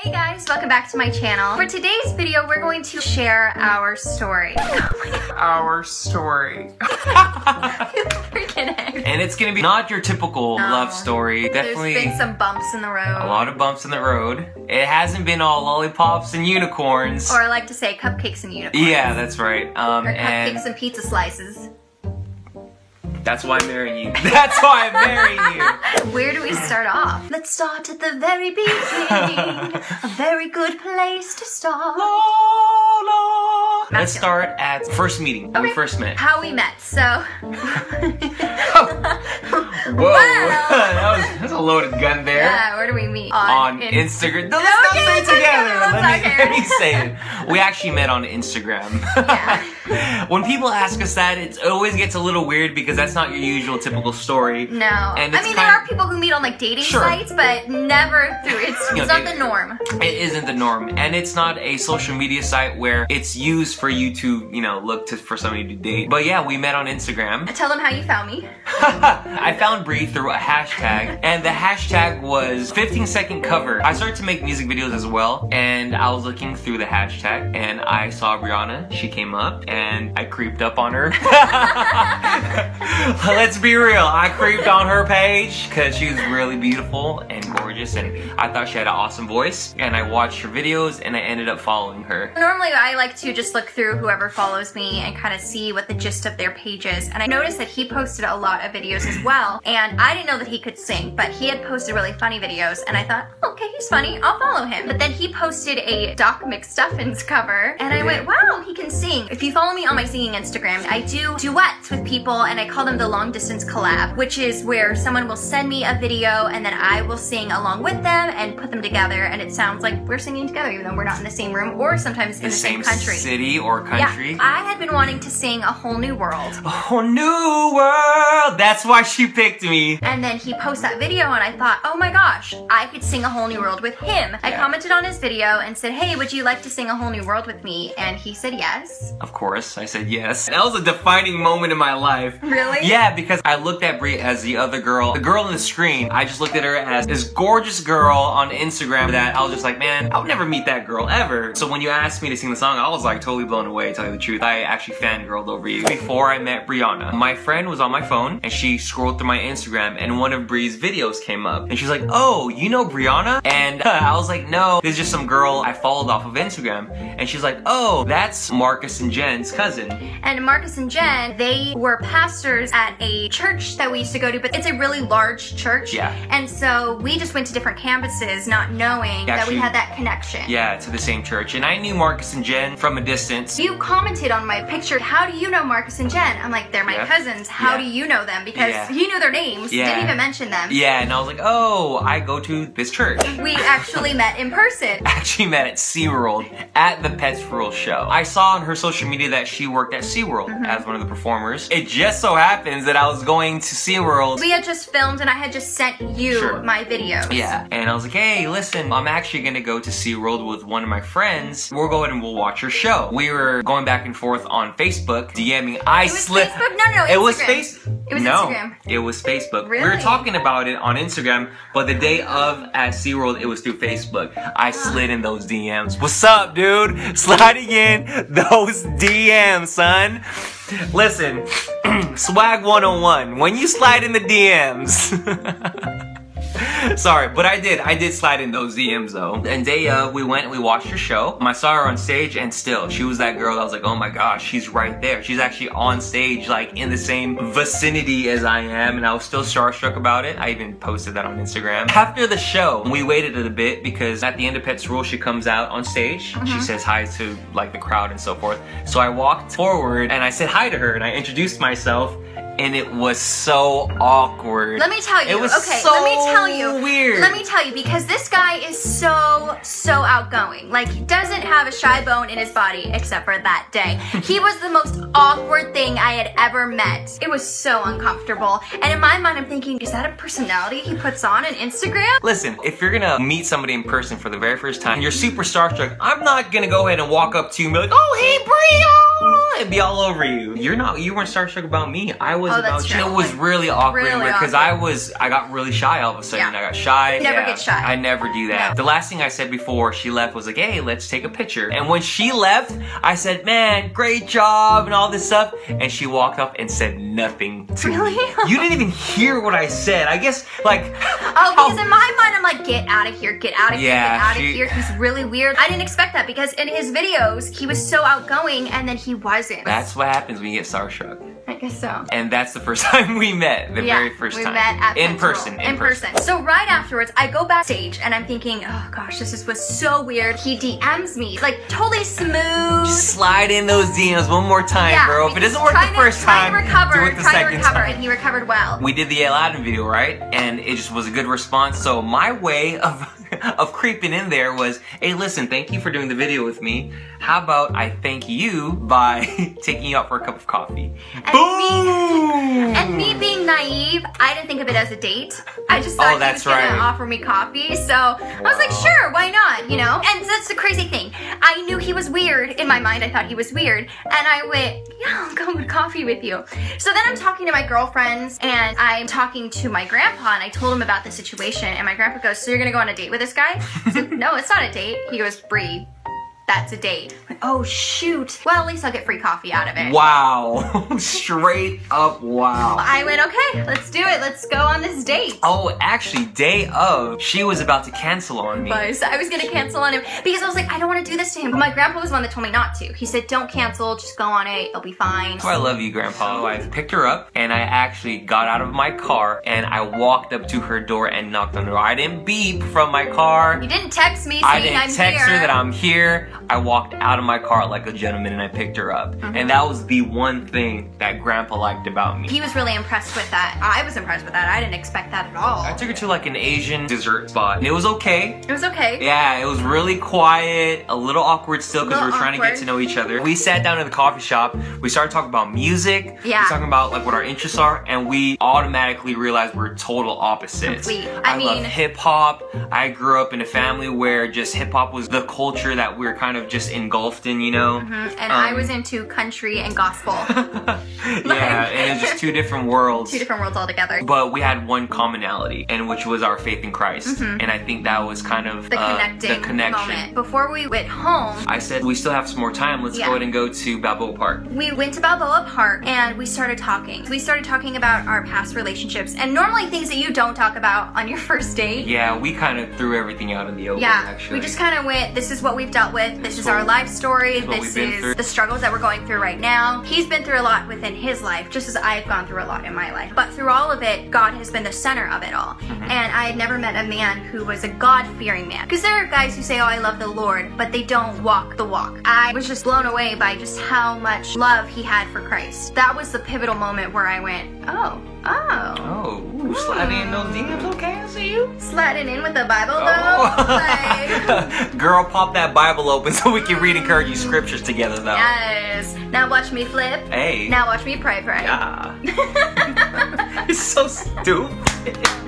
Hey guys, welcome back to my channel. For today's video, we're going to share our story. Our story. You freaking heck. And it's gonna be not your typical love story. Definitely There's been some bumps in the road. a lot of bumps in the road. It hasn't been all lollipops and unicorns. Or I like to say cupcakes and unicorns. Yeah, that's right. Or cupcakes and pizza slices. That's why I'm marrying you. That's why I'm marrying you. Where do we start off? Let's start at the very beginning. A very good place to start. La, la. Let's start at first meeting, when we first met. How we met, so. Whoa, that's a loaded gun there. Yeah, where do we meet? On Instagram. No, let's not say it together. Let me say it. We actually met on Instagram. Yeah. When people ask us that, it always gets a little weird because that's not your usual typical story. No. And I mean, there are people who meet on like dating sites, but never through. It's not the norm. It isn't the norm, and it's not a social media site where it's used for you to, look for somebody to date. But yeah, we met on Instagram. Tell them how you found me. I found Bree through a hashtag, and the hashtag was 15-second cover. I started to make music videos as well, and I was looking through the hashtag, and I saw Brianna. She came up, and I creeped up on her. Let's be real, I creeped on her page because she was really beautiful and gorgeous, and I thought she had an awesome voice, and I watched her videos, and I ended up following her. Normally, I like to just look through whoever follows me and kind of see what the gist of their page is, and I noticed that he posted a lot of videos as well, and I didn't know that he could sing, but he had posted really funny videos, and I thought, okay, he's funny, I'll follow him. But then he posted a Doc McStuffins cover, and I went, wow, he can sing. If you follow me on my singing Instagram, I do duets with people, and I call them the long distance collab, which is where someone will send me a video, and then I will sing along with them and put them together, and it sounds like we're singing together, even though we're not in the same room, or sometimes in the same country. City or country. Yeah, I had been wanting to sing A Whole New World. A whole new world! That's why she picked me. And then he posted that video and I thought, oh my gosh, I could sing A Whole New World with him. I commented on his video and said, hey, would you like to sing A Whole New World with me? And he said yes. Of course, I said yes. That was a defining moment in my life. Really? Yeah, because I looked at Brie as the other girl. The girl on the screen, I just looked at her as this gorgeous girl on Instagram that I was just like, man, I would never meet that girl ever. So when you asked me to sing the song, I was like totally blown away, to tell you the truth. I actually fangirled over you. Before I met Brianna, my friend was on my phone and she scrolled through my Instagram and one of Brie's videos came up. And she's like, oh, you know Brianna? And I was like, no, this is just some girl I followed off of Instagram. And she's like, oh, that's Marcus and Jen's cousin. And Marcus and Jen, they were pastors at a church that we used to go to, but it's a really large church. Yeah. And so we just went to different campuses not knowing that we had that connection. Yeah, to the same church. And I knew Marcus and Jen from a distance. You commented on my picture, how do you know Marcus and Jen? I'm like, they're my cousins. How do you know them? Because he knew their names, didn't even mention them. Yeah, and I was like, oh, I go to this church. We actually met in person. Actually met at SeaWorld at the Pets for Real show. I saw on her social media that she worked at SeaWorld as one of the performers. It just so happens that I was going to SeaWorld. We had just filmed and I had just sent you my videos. Yeah, and I was like, hey, listen, I'm actually gonna go to SeaWorld with one of my friends. We'll go ahead and we'll watch your show. We were going back and forth on Facebook, DMing. It was Facebook? No, it was Facebook. It was Instagram. It was Facebook. Really? We were talking about it on Instagram, but the day of at SeaWorld, it was through Facebook. I slid in those DMs. What's up, dude? Sliding in those DMs, son. Listen, swag 101. When you slide in the DMs. Sorry, but I did slide in those DMs though. And day of, we went and we watched her show. I saw her on stage and still, she was that girl that I was like, oh my gosh, she's right there. She's actually on stage, like in the same vicinity as I am, and I was still starstruck about it. I even posted that on Instagram. After the show, we waited a bit because at the end of Pets Rule, she comes out on stage. She says hi to like the crowd and so forth. So I walked forward and I said hi to her and I introduced myself. And it was so awkward. Let me tell you. It was so let me tell you. Weird. Let me tell you, because this guy is so outgoing. Like, he doesn't have a shy bone in his body, except for that day. He was the most awkward thing I had ever met. It was so uncomfortable. And in my mind, I'm thinking, is that a personality he puts on Instagram? Listen, if you're gonna meet somebody in person for the very first time, you're super starstruck, I'm not gonna go ahead and walk up to you and be like, oh, hey, Bria! and be all over you. You weren't starstruck about me. I was Oh, about that's you. true. It was really awkward Really because I got really shy all of a sudden. Yeah. I got shy. You never get shy. I never do that. No. The last thing I said before she left was like, hey, let's take a picture. And when she left, I said, man, great job and all this stuff. And she walked up and said nothing to me. Really? You didn't even hear what I said. I guess, like... Oh, because in my mind, I'm like, get out of here, get out of here, Yeah, get out of here. He's really weird. I didn't expect that because in his videos, he was so outgoing and then he wasn't. That's what happens when you get starstruck. I guess so. And that's the first time we met. The very first we time. met at in Pensacola. person. In person. So right afterwards, I go backstage and I'm thinking, oh gosh, this was so weird. He DMs me, like totally smooth. Just slide in those DMs one more time, bro. If it doesn't work the first time, do it the second time. And he recovered well. We did the Aladdin video, right? And it just was a good response. So my way of creeping in there was, hey, listen, thank you for doing the video with me. How about I thank you by taking you out for a cup of coffee? And me being naive, I didn't think of it as a date. I just thought he was gonna offer me coffee. So I was like, sure, why not, you know? And that's the crazy thing. I knew he was weird. In my mind, I thought he was weird. And I went, yeah, I'll go with coffee with you. So then I'm talking to my girlfriends and I'm talking to my grandpa and I told him about the situation. And my grandpa goes, so you're gonna go on a date with this guy? I said, no, it's not a date. He goes, Bree, that's a date. I'm like, oh shoot. Well, at least I'll get free coffee out of it. Wow. Straight up wow. I went, okay, let's do it. Let's go on this date. Oh, actually, day of, she was about to cancel on me. I was gonna cancel on him because I was like, I don't want to do this to him. But my grandpa was the one that told me not to. He said, don't cancel, just go on it, it'll be fine. Oh, I love you, Grandpa. I picked her up and I actually got out of my car and I walked up to her door and knocked on her door. I didn't beep from my car. You didn't text me saying I didn't I'm text here. her that I'm here. I walked out of my car like a gentleman and I picked her up. And that was the one thing that Grandpa liked about me. He was really impressed with that. I was impressed with that. I didn't expect that at all. I took her to like an Asian dessert spot. It was okay. It was okay. Yeah, it was really quiet, a little awkward still because we were trying to get awkward. to know each other. We sat down in the coffee shop, we started talking about music, we Yeah. talking about like what our interests are, and we automatically realized we're total opposites. Complete. I I love mean- hip hop. I grew up in a family where just hip hop was the culture that we were kind of just engulfed in, you know? And I was into country and gospel. Yeah, and it's just two different worlds. Two different worlds altogether. But we had one commonality, and which was our faith in Christ. And I think that was kind of The connecting moment. Before we went home, I said, we still have some more time. Let's go ahead and go to Balboa Park. we went to Balboa Park and we started talking. We started talking about our past relationships and normally things that you don't talk about on your first date. Yeah, we kind of threw everything out in the open, Yeah, actually. we just kind of went, this is what we've dealt with, this is our life story, what this we've been through. is the struggles that we're going through right now. He's been through a lot within his life, just as I've gone through a lot in my life. But through all of it, God has been the center of it all. And I had never met a man who was a God-fearing man. Because there are guys who say, oh, I love the Lord, but they don't walk the walk. I was just blown away by just how much love he had for Christ. That was the pivotal moment where I went, oh. Oh, ooh, sliding in those DMs, okay, I see you. Sliding in with the Bible though. Oh. Girl, pop that Bible open so we can read encouraging scriptures together, though. Yes. Now watch me flip. Hey. Now watch me pray. Yeah. It's so stupid.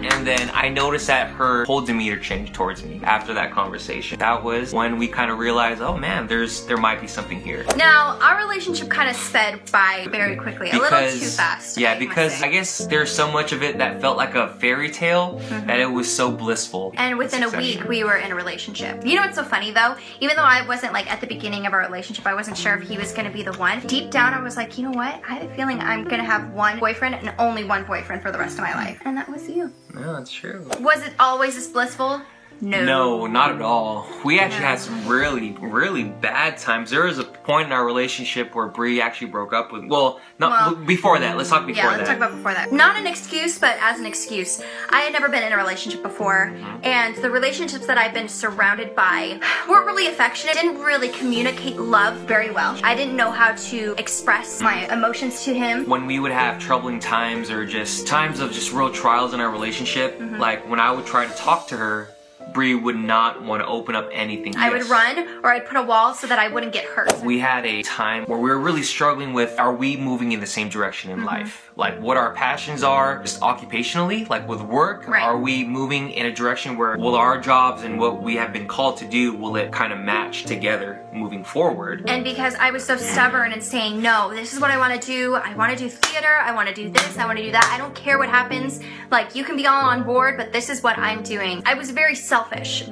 And then I noticed that her whole demeanor changed towards me after that conversation. That was when we kind of realized, oh man, there might be something here. Now, our relationship kind of sped by very quickly, a little too fast. Yeah, I must because say. I guess there's so much of it that felt like a fairy tale that it was so blissful. And within a week, we were in a relationship. You know what's so funny though? Even though I wasn't like at the beginning of our relationship, I wasn't sure if he was gonna be the one. Deep down, I was like, you know what? I have a feeling I'm gonna have one boyfriend and only one boyfriend for the rest of my life. And that was you. No, that's true. Was it always this blissful? No. No, not at all. We actually had some really, really bad times. There was a point in our relationship where Bree actually broke up with. Before that. Let's talk before Yeah, that. let's talk about before that. Not an excuse, but as an excuse. I had never been in a relationship before, and the relationships that I've been surrounded by weren't really affectionate, didn't really communicate love very well. I didn't know how to express my emotions to him. When we would have troubling times or just times of just real trials in our relationship, like when I would try to talk to her, Bree would not want to open up anything. I would run, or I'd put a wall so that I wouldn't get hurt. We had a time where we were really struggling with, are we moving in the same direction in life? like what our passions are, just occupationally, like with work. Right. Are we moving in a direction where will our jobs and what we have been called to do, will it kind of match together moving forward? And because I was so stubborn and saying, no, this is what I want to do. I want to do theater. I want to do this. I want to do that. I don't care what happens. Like, you can be all on board, but this is what I'm doing. I was very selfish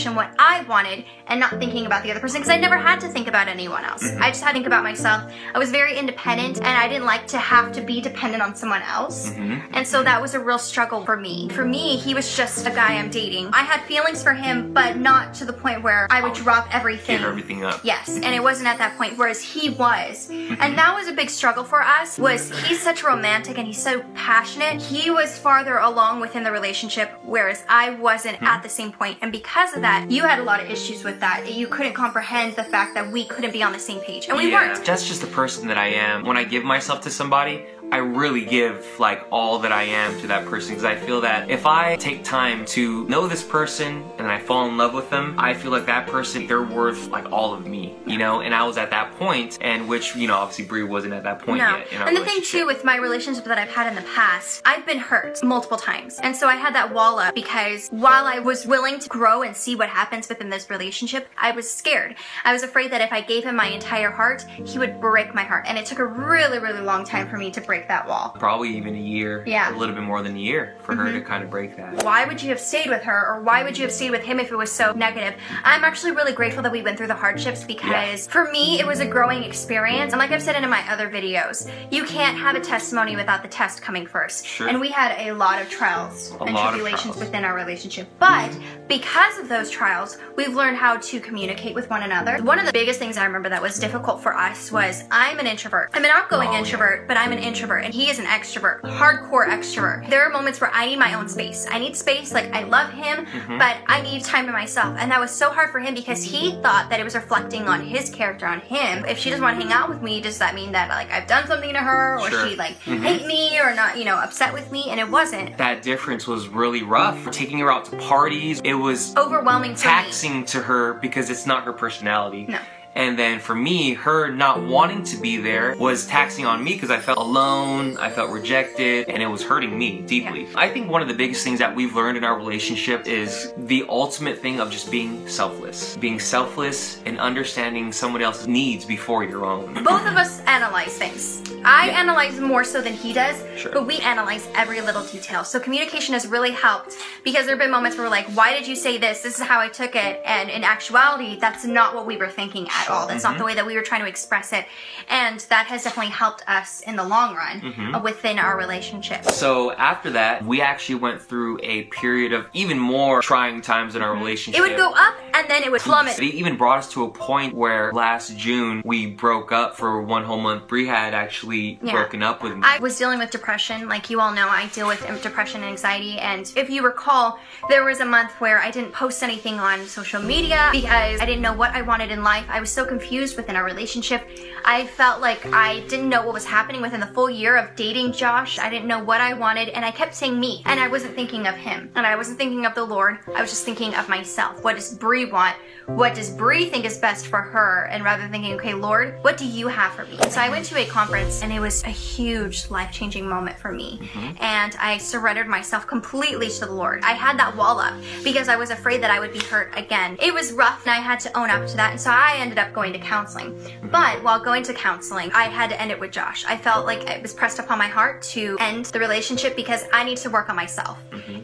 in what I wanted and not thinking about the other person, because I never had to think about anyone else. I just had to think about myself. I was very independent, and I didn't like to have to be dependent on someone else. And so that was a real struggle for me. For me, he was just a guy I'm dating. I had feelings for him, but not to the point where I would drop everything. Give everything up. Yes, and it wasn't at that point, whereas he was. And that was a big struggle for us, was he's such a romantic and he's so passionate. He was farther along within the relationship, whereas I wasn't at the same point. And because of that, you had a lot of issues with that. You couldn't comprehend the fact that we couldn't be on the same page. And we weren't. That's just the person that I am. When I give myself to somebody, I really give like all that I am to that person, because I feel that if I take time to know this person and I fall in love with them, I feel like that person, they're worth like all of me, you know? And I was at that point, and which, you know, obviously Brie wasn't at that point yet in our And the thing too with my relationship that I've had in the past, I've been hurt multiple times. And so I had that wall up, because while I was willing to grow and see what happens within this relationship, I was scared. I was afraid that if I gave him my entire heart, he would break my heart. And it took a really, really long time for me to break that wall. Probably even a year, a little bit more than a year for her to kind of break that. Why would you have stayed with her, or why would you have stayed with him if it was so negative? I'm actually really grateful that we went through the hardships, because for me it was a growing experience. And like I've said in my other videos, you can't have a testimony without the test coming first. And we had a lot of trials and tribulations within our relationship. But because of those trials, we've learned how to communicate with one another. One of the biggest things I remember that was difficult for us was, I'm an introvert. I'm an outgoing introvert, but I'm an introvert. And he is an extrovert, hardcore extrovert. There are moments where I need my own space. I need space, like I love him, but I need time to myself. And that was so hard for him, because he thought that it was reflecting on his character, on him. If she doesn't want to hang out with me, does that mean that like I've done something to her, or she like hate me, or not, you know, upset with me? And it wasn't. That difference was really rough. Taking her out to parties, it was overwhelming, taxing to her, because it's not her personality. No. And then for me, her not wanting to be there was taxing on me, because I felt alone, I felt rejected, and it was hurting me deeply. I think one of the biggest things that we've learned in our relationship is the ultimate thing of just being selfless. Being selfless and understanding someone else's needs before your own. Both of us analyze things. I analyze more so than he does, but we analyze every little detail. So communication has really helped, because there have been moments where we're like, why did you say this? This is how I took it. And in actuality, that's not what we were thinking at all. That's not the way that we were trying to express it. And that has definitely helped us in the long run within our relationship. So after that, we actually went through a period of even more trying times in our relationship. It would go up and then it would plummet. It even brought us to a point where last June we broke up for 1 whole month. Brie had actually broken up with me. I was dealing with depression. Like you all know, I deal with depression and anxiety. And if you recall, there was a month where I didn't post anything on social media because I didn't know what I wanted in life. I was so confused within our relationship. I felt like I didn't know what was happening within the full year of dating Josh. I didn't know what I wanted, and I kept saying me, and I wasn't thinking of him, and I wasn't thinking of the Lord. I was just thinking of myself. What does Brie want? What does Brie think is best for her? And rather than thinking, okay, Lord, what do you have for me? So I went to a conference, and it was a huge life-changing moment for me, and I surrendered myself completely to the Lord. I had that wall up because I was afraid that I would be hurt again. It was rough, and I had to own up to that, and so I ended up going to counseling. But while going to counseling, I had to end it with Josh. I felt like it was pressed upon my heart to end the relationship because I need to work on myself.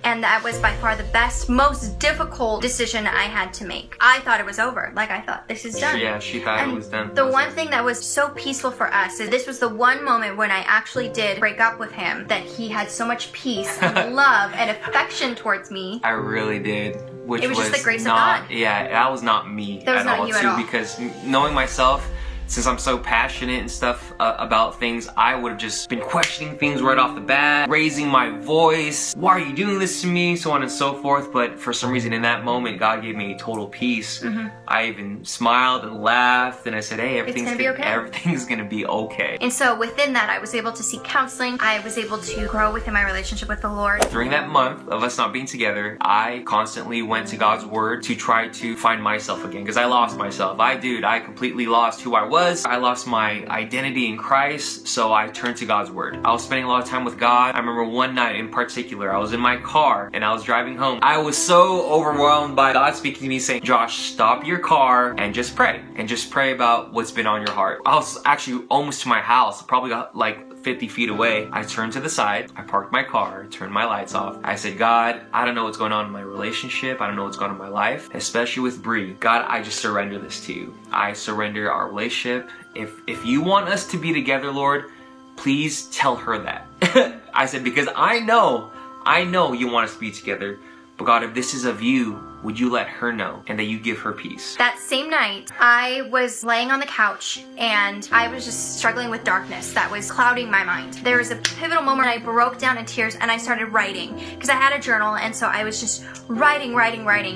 And that was by far the best, most difficult decision I had to make. I thought it was over. Like, I thought, this is done. Yeah, she thought it was done. The one thing that was so peaceful for us is this was the one moment when I actually did break up with him, that he had so much peace and love and affection towards me. I really did. Which it was just the grace not, of God. Yeah, that was not me that was at not all, you too, at all. because knowing myself, since I'm so passionate and stuff about things, I would have just been questioning things right off the bat, raising my voice. Why are you doing this to me? So on and so forth. But for some reason in that moment, God gave me total peace. I even smiled and laughed, and I said, hey, everything's gonna be okay. And so within that, I was able to seek counseling. I was able to grow within my relationship with the Lord. During that month of us not being together, I constantly went to God's word to try to find myself again, because I lost myself. I completely lost who I was. was. I lost my identity in Christ, so I turned to God's word. I was spending a lot of time with God. I remember one night in particular, I was in my car and I was driving home. I was so overwhelmed by God speaking to me saying, Josh, stop your car and just pray. And just pray about what's been on your heart. I was actually almost to my house, probably got like 50 feet away. I turned to the side, I parked my car, turned my lights off. I said, God, I don't know what's going on in my relationship. I don't know what's going on in my life, especially with Bree. God, I just surrender this to you. I surrender our relationship. If you want us to be together, Lord, please tell her that. I said, because I know you want us to be together. But God, if this is of you, would you let her know and that you give her peace? That same night, I was laying on the couch and I was just struggling with darkness that was clouding my mind. There was a pivotal moment I broke down in tears and I started writing because I had a journal, and so I was just writing,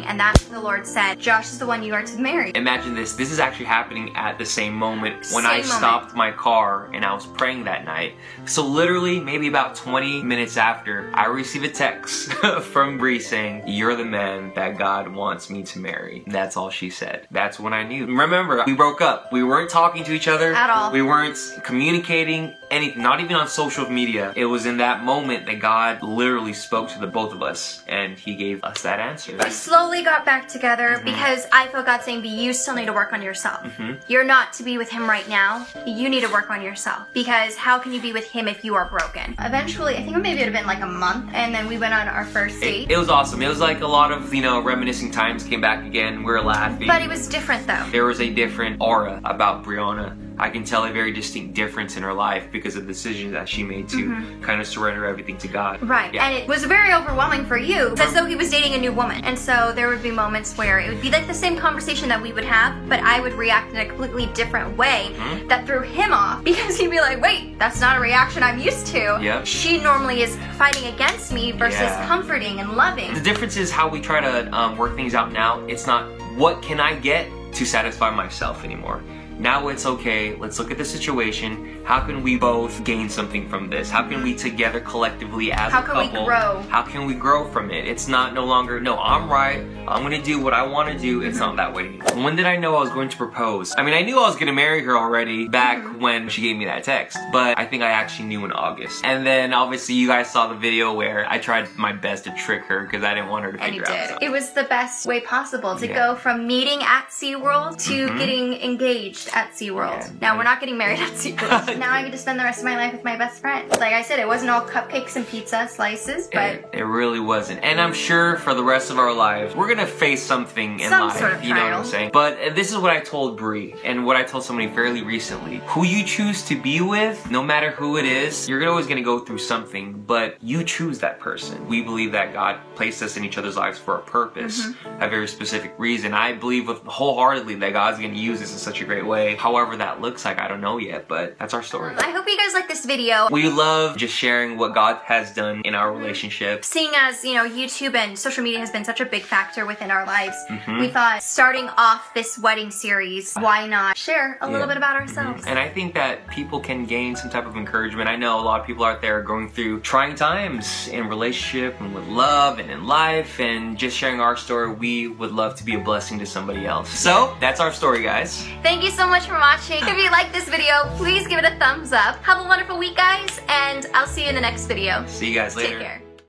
and that's when the Lord said, Josh is the one you are to marry. Imagine this. This is actually happening at the same moment when I stopped my car and I was praying that night. So literally, maybe about 20 minutes after, I received a text from Bree saying, you're the man that God wants me to marry. That's all she said. That's when I knew. Remember, we broke up. We weren't talking to each other at all. We weren't communicating anything, not even on social media. It was in that moment that God literally spoke to the both of us and he gave us that answer. We slowly got back together because I felt God saying, but you still need to work on yourself. You're not to be with him right now. You need to work on yourself, because how can you be with him if you are broken? Eventually, I think maybe it would have been like a month, and then we went on our first date. It was awesome. It was like a lot of, reminiscing times came back again. We were laughing. But it was different though. There was a different aura about Brianna. I can tell a very distinct difference in her life because of the decision that she made to kind of surrender everything to God. Right. Yeah. And it was very overwhelming for you. It's as though he was dating a new woman. And so there would be moments where it would be like the same conversation that we would have, but I would react in a completely different way that threw him off, because he'd be like, wait, that's not a reaction I'm used to. Yep. She normally is fighting against me versus comforting and loving. The difference is how we try to work things out now. It's not what can I get to satisfy myself anymore. Now it's okay, let's look at the situation. How can we both gain something from this? How can we together collectively as a couple, how can we grow? How can we grow from it? It's not no longer, no, I'm right, I'm gonna do what I wanna do. It's not that way anymore. When did I know I was going to propose? I mean, I knew I was gonna marry her already back when she gave me that text, but I think I actually knew in August. And then obviously you guys saw the video where I tried my best to trick her because I didn't want her to figure out something. It was the best way possible to go from meeting at SeaWorld to getting engaged at SeaWorld. Now we're not getting married at SeaWorld. Now I get to spend the rest of my life with my best friend. Like I said, it wasn't all cupcakes and pizza slices, but it really wasn't. And I'm sure for the rest of our lives, we're gonna face something in life. Sort of you know what I'm saying? But this is what I told Bree, and what I told somebody fairly recently. Who you choose to be with, no matter who it is, you're always gonna go through something, but you choose that person. We believe that God placed us in each other's lives for a purpose, a very specific reason. I believe wholeheartedly that God's gonna use this in such a great way. However that looks like, I don't know yet, but that's our story. I hope you guys like this video. We love just sharing what God has done in our relationship. Seeing as, YouTube and social media has been such a big factor within our lives, we thought starting off this wedding series, why not share a little bit about ourselves? And I think that people can gain some type of encouragement. I know a lot of people out there are going through trying times in relationship and with love and in life, and just sharing our story, we would love to be a blessing to somebody else. So that's our story, guys. Thank you so much for watching. If you like this video, please give it a thumbs up. Have a wonderful week, guys, and I'll see you in the next video. See you guys later. Take care.